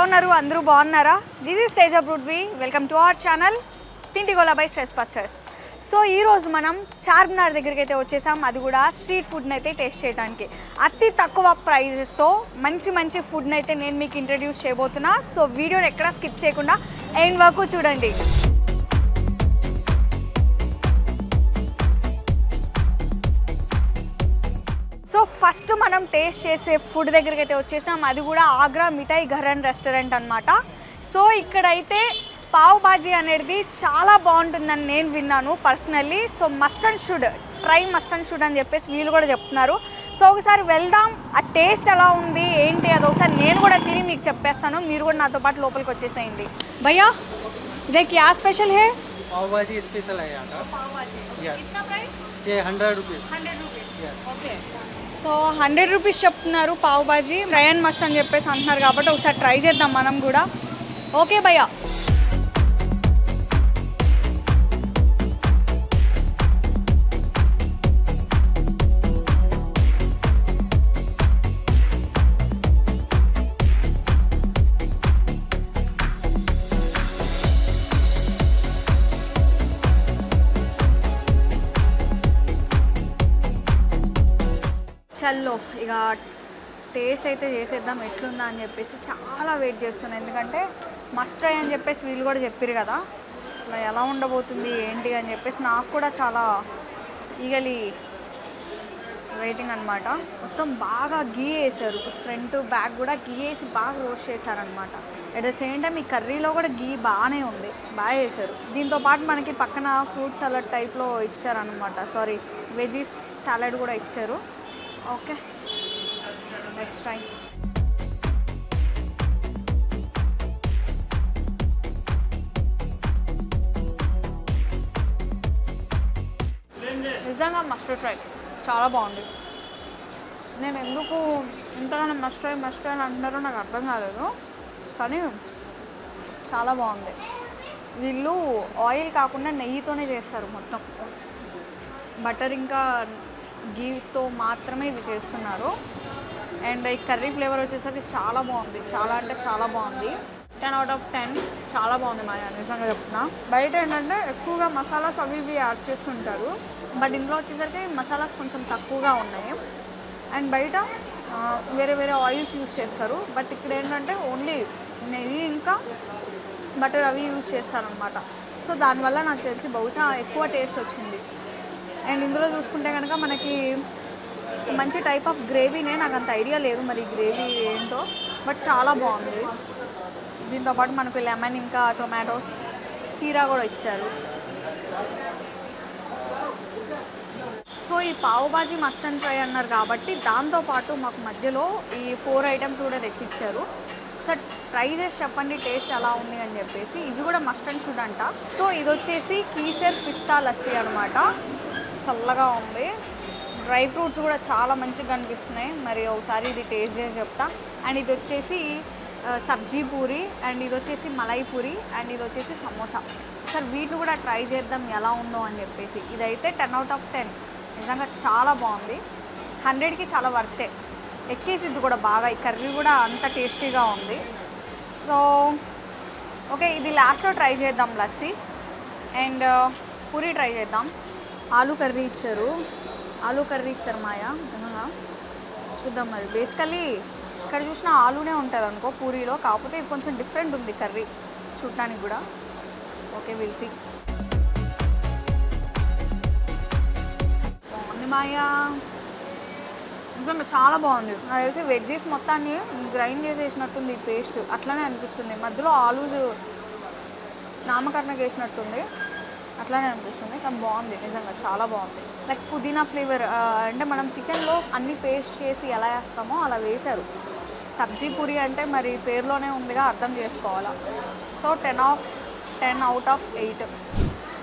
ఉన్నారు? అందరూ బాగున్నారా? This is Teja Prithvi. Welcome to our channel Tintigola by stress busters. So ఈరోజు మనం చార్మినార్ దగ్గరికి అయితే వచ్చేసాం. అది కూడా స్ట్రీట్ ఫుడ్ని అయితే టేస్ట్ చేయడానికి అతి తక్కువ ప్రైజెస్తో మంచి మంచి ఫుడ్ని అయితే నేను మీకు ఇంట్రడ్యూస్ చేయబోతున్నా. సో వీడియోని ఎక్కడా స్కిప్ చేయకుండా ఎండ్ వరకు చూడండి. సో ఫస్ట్ మనం టేస్ట్ చేసే ఫుడ్ దగ్గరికి అయితే వచ్చేసినాం. అది కూడా ఆగ్రా మిఠాయి ఘర్ అండ్ రెస్టారెంట్ అనమాట. సో ఇక్కడైతే పావ్ బాజీ అనేది చాలా బాగుంటుందని నేను విన్నాను personally. So must and should try అని చెప్పేసి వీళ్ళు కూడా చెప్తున్నారు. సో ఒకసారి వెళ్దాం, ఆ టేస్ట్ ఎలా ఉంది ఏంటి అది ఒకసారి నేను కూడా తిని మీకు చెప్పేస్తాను. మీరు కూడా నాతో పాటు లోపలికి వచ్చేసేయండి. భయ్యా ఇదే క్యా స్పెషల్ హే? पाव भाजी स्पेशल है यहाँ का। पाव भाजी Yes. कितना प्राइस? ये 100 rupees. 100 rupees. Yes. Okay. So 100 rupees చెప్తున్నారు pav bhaji. Try and must అని చెప్పేసి అంటున్నారు కాబట్టి ఒకసారి ట్రై చేద్దాం మనం కూడా. ఓకే భయ్యా. చల్లో ఇక టేస్ట్ అయితే చేసేద్దాం ఎట్లుందా అని చెప్పేసి చాలా వెయిట్ చేస్తున్నాను. ఎందుకంటే మస్ట్ ట్రై అని చెప్పేసి వీళ్ళు కూడా చెప్పారు కదా, అసలు ఎలా ఉండబోతుంది ఏంటి అని చెప్పేసి నాకు కూడా చాలా ఈగలి వెయిటింగ్ అనమాట. మొత్తం బాగా గీ వేసారు, ఫ్రంట్ బ్యాక్ కూడా గీ వేసి బాగా రోస్ట్ చేశారనమాట. అట్ ద సేమ్ టైం ఈ కర్రీలో కూడా గీ బాగానే ఉంది, బాగా వేసారు. దీంతో పాటు మనకి పక్కన ఫ్రూట్ సలాడ్ టైప్లో ఇచ్చారనమాట, సారీ వెజీస్ సాలడ్ కూడా ఇచ్చారు. Okay let's try. నిజంగా మస్ట్ ట్రై, చాలా బాగుంది. నేను ఎందుకు ఇంతగానో మస్ట్ ట్రై అని అంటున్నారో నాకు అర్థం కాలేదు, కానీ చాలా బాగుంది. వీళ్ళు ఆయిల్ కాకుండా నెయ్యితోనే చేస్తారు మొత్తం, బటర్ ఇంకా గీతో మాత్రమే ఇవి చేస్తున్నారు. అండ్ ఈ కర్రీ ఫ్లేవర్ వచ్చేసరికి చాలా బాగుంది, చాలా అంటే చాలా బాగుంది. 10 out of 10 చాలా బాగుంది మాయా, నిజంగా చెప్తున్నా. బయట ఏంటంటే ఎక్కువగా మసాలాస్ అవి ఇవి యాడ్ చేస్తుంటారు, బట్ ఇందులో వచ్చేసరికి మసాలాస్ కొంచెం తక్కువగా ఉన్నాయి. అండ్ బయట వేరే వేరే ఆయిల్స్ యూస్ చేస్తారు, బట్ ఇక్కడ ఏంటంటే ఓన్లీ నెయ్యి ఇంకా బటర్ అవి యూస్ చేస్తారనమాట. సో దానివల్ల నాకు తెలిసి బహుశా ఎక్కువ టేస్ట్ వచ్చింది. అండ్ ఇందులో చూసుకుంటే కనుక మనకి మంచి టైప్ ఆఫ్ గ్రేవీనే, నాకు అంత ఐడియా లేదు మరి గ్రేవీ ఏంటో, బట్ చాలా బాగుంది. దీంతోపాటు మనకు లెమన్ ఇంకా టొమాటోస్ కీరా కూడా ఇచ్చారు. సో ఈ పావు బాజీ మస్ట్ అండ్ ట్రై అన్నారు కాబట్టి దాంతోపాటు మాకు మధ్యలో ఈ 4 ఐటమ్స్ కూడా తెచ్చిచ్చారు. సో ట్రై చేసి చెప్పండి టేస్ట్ ఎలా ఉంది అని చెప్పేసి. ఇవి కూడా మస్ట్ అండ్ షుడ్ అంట. సో ఇది వచ్చేసి కీసర్ పిస్తా లస్సీ అనమాట, చల్లగా ఉంది. డ్రై ఫ్రూట్స్ కూడా చాలా మంచిగా కనిపిస్తున్నాయి, మరి ఒకసారి ఇది టేస్ట్ చేసి చెప్తా. అండ్ ఇది వచ్చేసి సబ్జీ పూరి, అండ్ ఇది వచ్చేసి మలై పూరి, అండ్ ఇది వచ్చేసి సమోసా. సార్ వీటిని కూడా ట్రై చేద్దాం ఎలా ఉందో అని చెప్పేసి. ఇదైతే 10 out of 10 నిజంగా చాలా బాగుంది. 100కి చాలా వర్తే, ఎక్కేసిద్ది కూడా బాగా. ఈ కర్రీ కూడా అంత టేస్టీగా ఉంది. సో ఓకే, ఇది లాస్ట్లో ట్రై చేద్దాం లస్సీ. అండ్ పూరి ట్రై చేద్దాం. ఆలూ కర్రీ ఇచ్చారు మాయా, నిజంగా చూద్దాం మరి. బేసికలీ ఇక్కడ చూసిన ఆలూనే ఉంటుంది అనుకో పూరీలో, కాకపోతే ఇది కొంచెం డిఫరెంట్ ఉంది కర్రీ చూడటానికి కూడా. ఓకే విల్సీ. బాగుంది మాయా, నిజంగా చాలా బాగుంది. నాకు తెలిసి వెజ్జీస్ మొత్తాన్ని గ్రైండ్ చేసేసినట్టుంది ఈ పేస్ట్, అట్లానే అనిపిస్తుంది. మధ్యలో ఆలూ నామకరణకు వేసినట్టుంది, అట్లానే అనిపిస్తుంది. కానీ బాగుంది, నిజంగా చాలా బాగుంది. లైక్ పుదీనా ఫ్లేవర్, అంటే మనం చికెన్లో అన్నీ పేస్ట్ చేసి ఎలా వేస్తామో అలా వేశారు. సబ్జీ పూరి అంటే మరి పేరులోనే ఉందిగా, అర్థం చేసుకోవాలా. So 10 out of 8.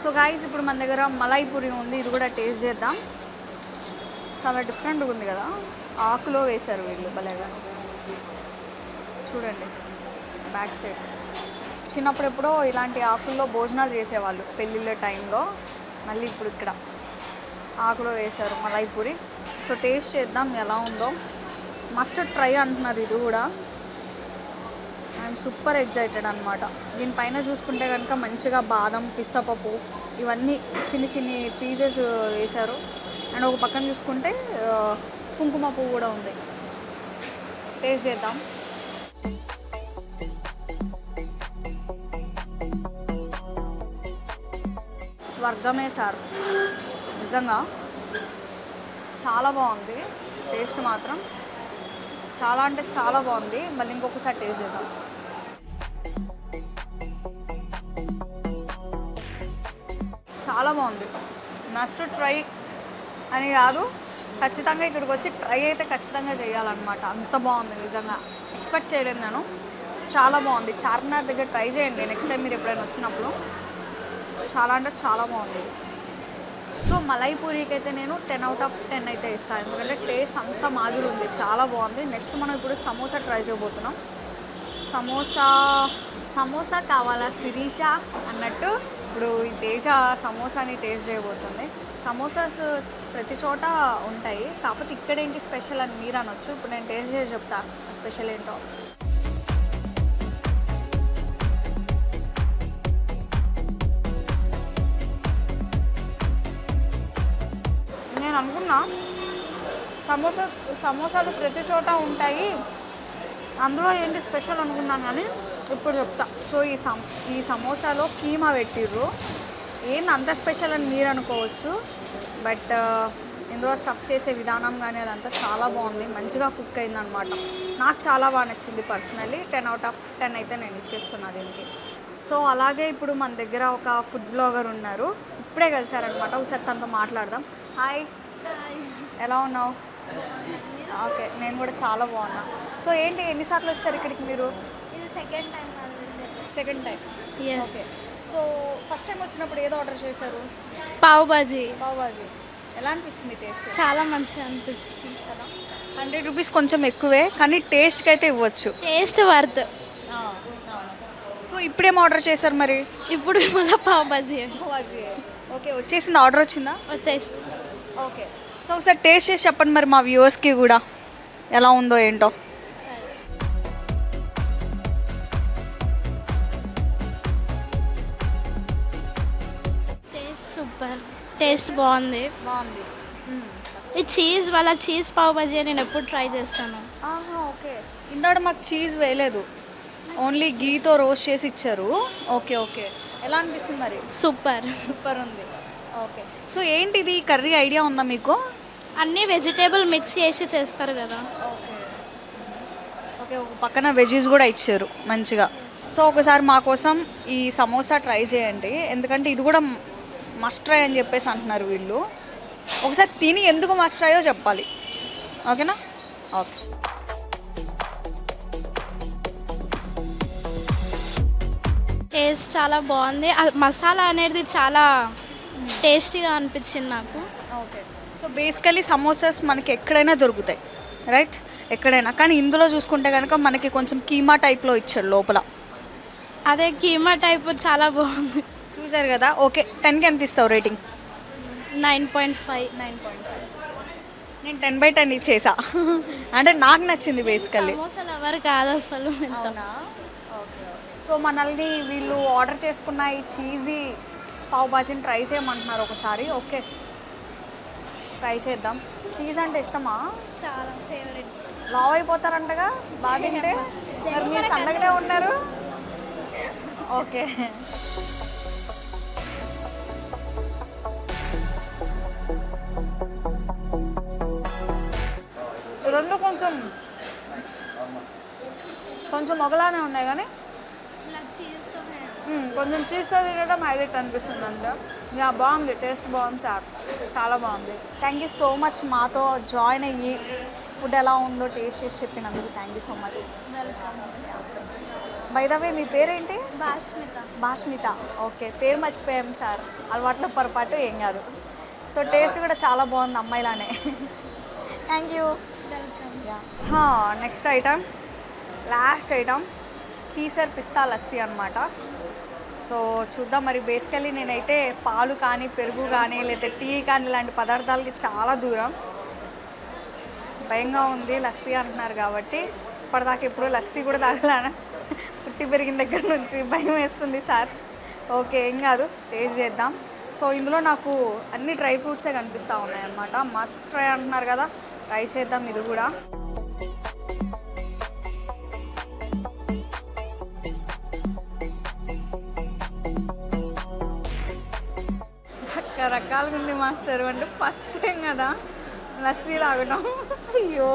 So guys ఇప్పుడు మన దగ్గర మలై పూరి ఉంది, ఇది కూడా టేస్ట్ చేద్దాం. చాలా డిఫరెంట్గా ఉంది కదా, ఆకులో వేశారు వీళ్ళు భలేగా. చూడండి బ్యాక్ సైడ్. చిన్నప్పుడు ఎప్పుడో ఇలాంటి ఆకుల్లో భోజనాలు చేసేవాళ్ళు పెళ్ళిళ్ళ టైంలో, మళ్ళీ ఇప్పుడు ఇక్కడ ఆకులో వేశారు మలై పూరి. సో టేస్ట్ చేద్దాం ఎలా ఉందో. మస్ట్ ట్రై అంటున్నారు ఇది కూడా. ఐఎమ్ సూపర్ ఎగ్జైటెడ్ అనమాట. దీనిపైన చూసుకుంటే కనుక మంచిగా బాదం, పిస్సపప్పు ఇవన్నీ చిన్ని చిన్ని పీసెస్ వేశారు. అండ్ ఒక పక్కన చూసుకుంటే కుంకుమ పువ్వు కూడా ఉంది. టేస్ట్ చేద్దాం. స్వర్గమే సార్, నిజంగా చాలా బాగుంది. టేస్ట్ మాత్రం చాలా అంటే చాలా బాగుంది. మళ్ళీ ఇంకొకసారి టేస్ట్ చేద్దాం. చాలా బాగుంది. మస్ట్ ట్రై అని కాదు, ఖచ్చితంగా ఇక్కడికి వచ్చి ట్రై అయితే ఖచ్చితంగా చేయాలన్నమాట. అంత బాగుంది నిజంగా, ఎక్స్పెక్ట్ చేయలేదు నేను. చాలా బాగుంది. చార్మినార్ దగ్గర ట్రై చేయండి నెక్స్ట్ టైం మీరు ఎప్పుడైనా వచ్చినప్పుడు. చాలా అంటే చాలా బాగుంది. సో మలై పూరీకి అయితే నేను 10/10 అయితే ఇస్తాను, ఎందుకంటే టేస్ట్ అంత మాదిరి ఉంది, చాలా బాగుంది. నెక్స్ట్ మనం ఇప్పుడు సమోసా ట్రై చేయబోతున్నాం. సమోసా కావాలా శిరీష అన్నట్టు ఇప్పుడు ఈ తేజ సమోసాని టేస్ట్ చేయబోతుంది. సమోసాస్ ప్రతి చోట ఉంటాయి, కాకపోతే ఇక్కడ ఏంటి స్పెషల్ అని మీరు అనొచ్చు. ఇప్పుడు నేను టేస్ట్ చేసి చెప్తా స్పెషల్ ఏంటో. నేను అనుకున్నా సమోసాలు ప్రతి చోట ఉంటాయి, అందులో ఏంటి స్పెషల్ అనుకున్నాను, కానీ ఇప్పుడు చెప్తా. సో ఈ సమోసాలో కీమా పెట్టిర్రు. ఏంది అంత స్పెషల్ అని మీరు అనుకోవచ్చు, బట్ ఇందులో స్టఫ్ చేసే విధానం కానీ అదంతా చాలా బాగుంది, మంచిగా కుక్ అయిందనమాట. నాకు చాలా బాగా నచ్చింది పర్సనల్లీ. 10/10 అయితే నేను ఇచ్చేస్తున్నా దీనికి. సో అలాగే ఇప్పుడు మన దగ్గర ఒక ఫుడ్ బ్లాగర్ ఉన్నారు, ఇప్పుడే కలిసారనమాట. ఒకసారి తనతో మాట్లాడదాం. హాయ్, ఎలా ఉన్నావు? ఓకే, నేను కూడా చాలా బాగున్నా. సో ఏంటి, ఎన్నిసార్లు వచ్చారు ఇక్కడికి మీరు? ఇది second time. Okay. So first time వచ్చినప్పుడు ఏదో ఆర్డర్ చేశారు? పావ్ బాజీ. ఎలా అనిపించింది టేస్ట్? చాలా మంచిగా అనిపించింది కదా. 100 రూపీస్ కొంచెం ఎక్కువే, కానీ టేస్ట్కి అయితే ఇవ్వచ్చు. Taste worth. సో ఇప్పుడేం ఆర్డర్ చేశారు మరి? ఇప్పుడు మళ్ళీ పావ్ బాజీ ఓకే, వచ్చేసింది, ఆర్డర్ వచ్చిందా? వచ్చేసి. ఓకే. సో ఒకసారి టేస్ట్ చేసి చెప్పండి మరి మా వ్యూవర్స్కి కూడా ఎలా ఉందో ఏంటో. టేస్ట్ సూపర్, టేస్ట్ బాగుంది. ఈ చీజ్ వాళ్ళ చీజ్ పావ్ బాజీ నేను ఎప్పుడు ట్రై చేస్తాను. ఓకే. ఇందాక మాకు చీజ్ వేయలేదు, ఓన్లీ గీతో రోస్ట్ చేసి ఇచ్చారు. ఓకే. ఎలా అనిపిస్తుంది మరి? సూపర్ ఉంది. ఓకే. సో ఏంటి ఇది కర్రీ ఐడియా ఉందా మీకు? అన్నీ వెజిటేబుల్ మిక్స్ చేసి చేస్తారు కదా. ఓకే, ఒక పక్కన వెజీస్ కూడా ఇచ్చారు మంచిగా. సో ఒకసారి మా కోసం ఈ సమోసా ట్రై చేయండి, ఎందుకంటే ఇది కూడా మస్ట్ ట్రై అని చెప్పేసి అంటున్నారు వీళ్ళు. ఒకసారి తిని ఎందుకు మస్ట్ ట్రైయో చెప్పాలి, ఓకేనా? ఓకే. టేస్ట్ చాలా బాగుంది. మసాలా అనేది చాలా టేస్టీగా అనిపించింది నాకు. ఓకే. సో బేసికలీ సమోసాస్ మనకి ఎక్కడైనా దొరుకుతాయి, రైట్? ఎక్కడైనా, కానీ ఇందులో చూసుకుంటే కనుక మనకి కొంచెం కీమా టైప్లో ఇచ్చాడు లోపల. అదే కీమా టైప్ చాలా బాగుంది. చూసారు కదా. ఓకే, 10కి ఎంత ఇస్తావు రేటింగ్? 9.5. నేను 10/10 ఇచ్చేసా. అంటే నాకు నచ్చింది బేసికల్లీ. సమోసాలు ఎవరు కాదు అసలు. సో మనల్ని వీళ్ళు ఆర్డర్ చేసుకున్న ఈ చీజీ పావ్ బాజీని ట్రై చేయమంటున్నారు ఒకసారి. ఓకే, ట్రై చేద్దాం. చీజ్ అంటే ఇష్టమా? చాలా ఫేవరెట్. లావ్ అయిపోతారంటగా బాగా తింటే, మరి మీరు సన్నగానే ఉన్నారు. ఓకే. రెండు కొంచెం ఒకలానే ఉన్నాయి, కానీ కొంచెం చీజ్తో తినడం హైలైట్ అనిపిస్తుంది అంతే. యా, బాగుంది, టేస్ట్ బాగుంది సార్, చాలా బాగుంది. థ్యాంక్ యూ సో మచ్ మాతో జాయిన్ అయ్యి ఫుడ్ ఎలా ఉందో టేస్ట్ చేసి చెప్పినందుకు thank you so much. Welcome. By the way మీ పేరేంటి? భాష్మిత. ఓకే, పేరు మర్చిపోయాం సార్, అలవాట్ల పొరపాటు ఏం కాదు. సో టేస్ట్ కూడా చాలా బాగుంది అమ్మాయిలానే. Thank you. Next item, last item kesar pista lassi అనమాట. సో చూద్దాం మరి. బేసికలీ నేనైతే పాలు కానీ పెరుగు కానీ లేదా టీ కానీ ఇలాంటి పదార్థాలకి చాలా దూరం. భయంగా ఉంది, లస్సీ అంటున్నారు కాబట్టి ఇప్పటిదాకా ఎప్పుడు లస్సీ కూడా తాగలేను. పుట్టి పెరిగిన దగ్గర నుంచి భయం వేస్తుంది సార్. ఓకే, ఏం కాదు, టేస్ట్ చేద్దాం. సో ఇందులో నాకు అన్ని డ్రై ఫ్రూట్సే కనిపిస్తూ ఉన్నాయి అన్నమాట. మస్ట్ ట్రై అంటున్నారు కదా, ట్రై చేద్దాం ఇది కూడా. రకరకాలుగా ఉంది మాస్టర్. అంటే ఫస్ట్ టైం కదా లస్సీ తాగడం. అయ్యో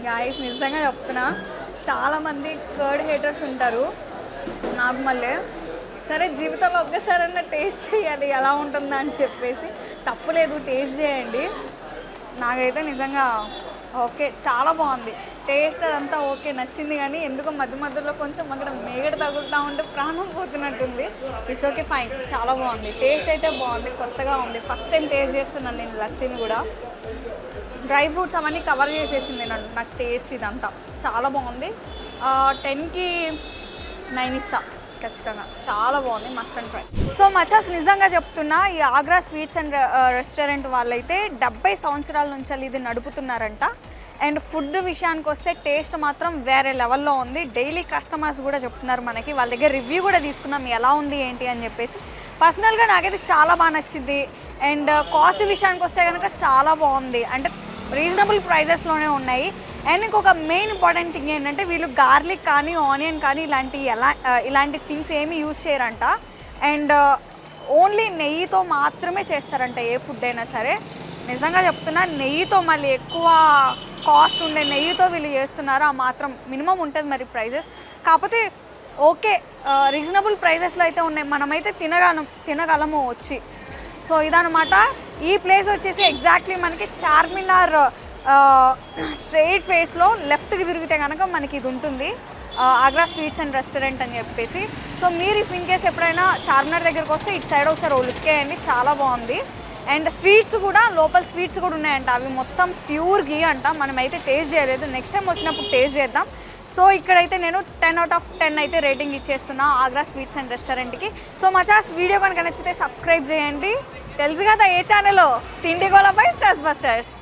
గాయస్, నిజంగా చెప్తున్నా, చాలామంది కర్డ్ హేటర్స్ ఉంటారు. నాకు మళ్ళీ సరే జీవితంలో ఒక్కసారన్నా టేస్ట్ చేయాలి ఎలా ఉంటుందా అని చెప్పేసి, తప్పులేదు, టేస్ట్ చేయండి. నాకైతే నిజంగా ఓకే, చాలా బాగుంది టేస్ట్, అదంతా ఓకే, నచ్చింది. కానీ ఎందుకో మధ్య మధ్యలో కొంచెం అక్కడ మేగడ తగులుతూ ఉంటే ప్రాణం పోతున్నట్టుంది. ఇట్స్ ఓకే, ఫైన్, చాలా బాగుంది. టేస్ట్ అయితే బాగుంది, కొత్తగా ఉంది. ఫస్ట్ టైం టేస్ట్ చేస్తున్నాను నేను లస్సీని కూడా. డ్రై ఫ్రూట్స్ అవన్నీ కవర్ చేసేసింది నాకు టేస్ట్. ఇదంతా చాలా బాగుంది. 10కి 9 ఇస్తా ఖచ్చితంగా. చాలా బాగుంది, మస్ట్ అండ్ ట్రై. సో మచాస్, నిజంగా చెప్తున్నా, ఈ ఆగ్రా స్వీట్స్ అండ్ రెస్టారెంట్ వాళ్ళైతే 70 సంవత్సరాల నుంచి ఇది నడుపుతున్నారంట. అండ్ ఫుడ్ విషయానికి వస్తే టేస్ట్ మాత్రం వేరే లెవెల్లో ఉంది. డైలీ కస్టమర్స్ కూడా చెప్తున్నారు మనకి, వాళ్ళ దగ్గర రివ్యూ కూడా తీసుకున్నాం ఎలా ఉంది ఏంటి అని చెప్పేసి. పర్సనల్గా నాకైతే చాలా బాగా నచ్చింది. అండ్ కాస్ట్ విషయానికి వస్తే కనుక చాలా బాగుంది, అంటే రీజనబుల్ ప్రైజెస్లోనే ఉన్నాయి. అండ్ ఇంకొక మెయిన్ ఇంపార్టెంట్ థింగ్ ఏంటంటే, వీళ్ళు గార్లిక్ కానీ ఆనియన్ కానీ ఇలాంటి థింగ్స్ ఏమీ యూజ్ చేయరంట. అండ్ ఓన్లీ నెయ్యితో మాత్రమే చేస్తారంట ఏ ఫుడ్ అయినా సరే. నిజంగా చెప్తున్నా, నెయ్యితో మళ్ళీ ఎక్కువ కాస్ట్ ఉండే నెయ్యితో వీళ్ళు చేస్తున్నారు. ఆ మాత్రం మినిమం ఉంటుంది మరి ప్రైజెస్. కాకపోతే ఓకే, రీజనబుల్ ప్రైజెస్లో అయితే ఉన్నాయి, మనమైతే తినగలము వచ్చి. సో ఇదనమాట. ఈ ప్లేస్ వచ్చేసి ఎగ్జాక్ట్లీ మనకి చార్మినార్ స్ట్రెయిట్ ఫేస్లో లెఫ్ట్కి తిరిగితే కనుక మనకి ఇది ఉంటుంది, ఆగ్రా స్వీట్స్ అండ్ రెస్టారెంట్ అని చెప్పేసి. సో మీరు ఇఫ్ ఇన్ కేస్ ఎప్పుడైనా చార్మినార్ దగ్గరకు వస్తే ఇటు సైడ్ ఒకసారి లుక్ వేయండి, చాలా బాగుంది. అండ్ స్వీట్స్ కూడా, లోపల స్వీట్స్ కూడా ఉన్నాయంట. అవి మొత్తం ప్యూర్ ఘీ అంట. మనమైతే టేస్ట్ చేయలేదు, నెక్స్ట్ టైం వచ్చినప్పుడు టేస్ట్ చేద్దాం. సో ఇక్కడైతే నేను 10 out of 10 అయితే రేటింగ్ ఇచ్చేస్తున్నా ఆగ్రా స్వీట్స్ అండ్ రెస్టారెంట్కి. సో మచాస్, వీడియో కనుక నచ్చితే సబ్స్క్రైబ్ చేయండి. తెలుసు కదా ఏ ఛానల్, తిండిగోళ బై స్ట్రెస్ బస్టర్స్.